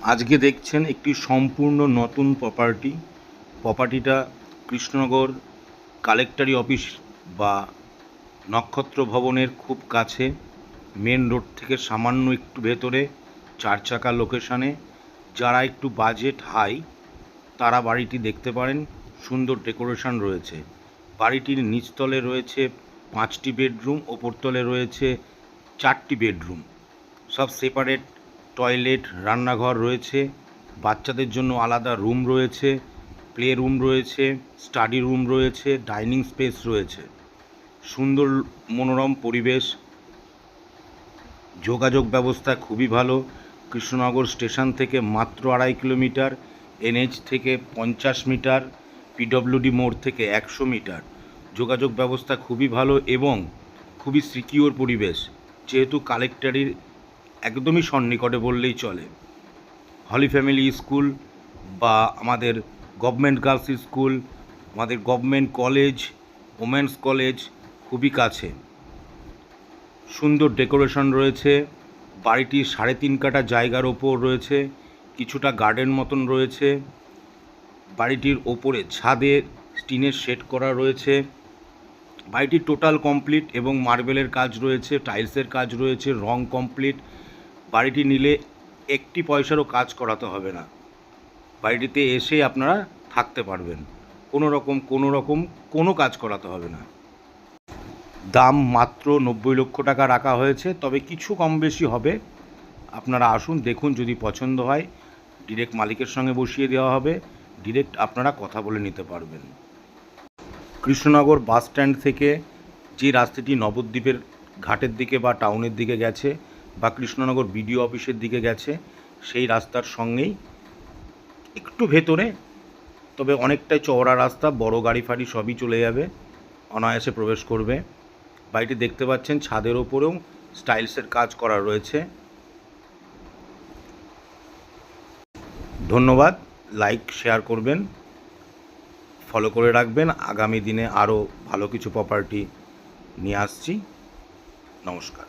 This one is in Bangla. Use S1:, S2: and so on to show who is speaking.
S1: আজকে দেখছেন একটি সম্পূর্ণ নতুন প্রপার্টিটা কৃষ্ণনগর কালেক্টরি অফিস বা নক্ষত্র ভবনের খুব কাছে, মেন রোড থেকে সামান্য একটু ভেতরে, 4 চাকা লোকেশানে। যারা একটু বাজেট হাই তারা বাড়িটি দেখতে পারেন। সুন্দর ডেকোরেশন রয়েছে। বাড়িটির নিচতলে রয়েছে 5টি বেডরুম, ওপরতলে রয়েছে 4টি বেডরুম, সব সেপারেট। টয়লেট, রান্নাঘর রয়েছে, বাচ্চাদের জন্য আলাদা রুম রয়েছে, প্লে রুম রয়েছে, স্টাডি রুম রয়েছে, ডাইনিং স্পেস রয়েছে। সুন্দর মনোরম পরিবেশ, যোগাযোগ ব্যবস্থা খুবই ভালো। কৃষ্ণনগর স্টেশন থেকে মাত্র 2.5 কিলোমিটার, NH থেকে 50 মিটার, PWD মোড় থেকে 100 মিটার। যোগাযোগ ব্যবস্থা খুবই ভালো এবং খুবই সিকিউর পরিবেশ, যেহেতু কালেক্টরির একদমই সন্নিকটে বললেই চলে। হলি ফ্যামিলি স্কুল বা আমাদের গভর্নমেন্ট গার্লস স্কুল, আমাদের গভর্নমেন্ট কলেজ, ওমেন্স কলেজ খুবই কাছে। সুন্দর ডেকোরেশন রয়েছে। বাড়িটি 3.5 কাঠা জায়গার ওপর রয়েছে, কিছুটা গার্ডেন মতন রয়েছে। বাড়িটির ওপরে ছাদে টিনের শেড করা রয়েছে। বাড়িটি টোটাল কমপ্লিট এবং মার্বেলের কাজ রয়েছে, টাইলসের কাজ রয়েছে, রং কমপ্লিট। বাড়িটি নিলে একটি পয়সারও কাজ করাতে হবে না। বাড়িটিতে এসে আপনারা থাকতে পারবেন, কোনো রকম কোনো কাজ করাতে হবে না। দাম মাত্র 90 লক্ষ টাকা রাখা হয়েছে, তবে কিছু কম বেশি হবে। আপনারা আসুন, দেখুন, যদি পছন্দ হয় ডিরেক্ট মালিকের সঙ্গে বসিয়ে দেওয়া হবে, ডিরেক্ট আপনারা কথা বলে নিতে পারবেন। কৃষ্ণনগর বাস স্ট্যান্ড থেকে যে রাস্তাটি নবদ্বীপের ঘাটের দিকে বা টাউনের দিকে গেছে বা কৃষ্ণনগর BDO অফিসের দিকে গেছে, সেই রাস্তার সঙ্গেই একটু ভেতরে, তবে অনেকটাই চওড়া রাস্তা, বড় গাড়ি ফাড়ি সবই চলে যাবে, অনায়াসে প্রবেশ করবে। বাড়িটি দেখতে পাচ্ছেন ছাদের ওপরেও স্টাইলসের কাজ করা রয়েছে। ধন্যবাদ। লাইক শেয়ার করবেন, ফলো করে রাখবেন। আগামী দিনে আরও ভালো কিছু প্রপার্টি নিয়ে আসছি। নমস্কার।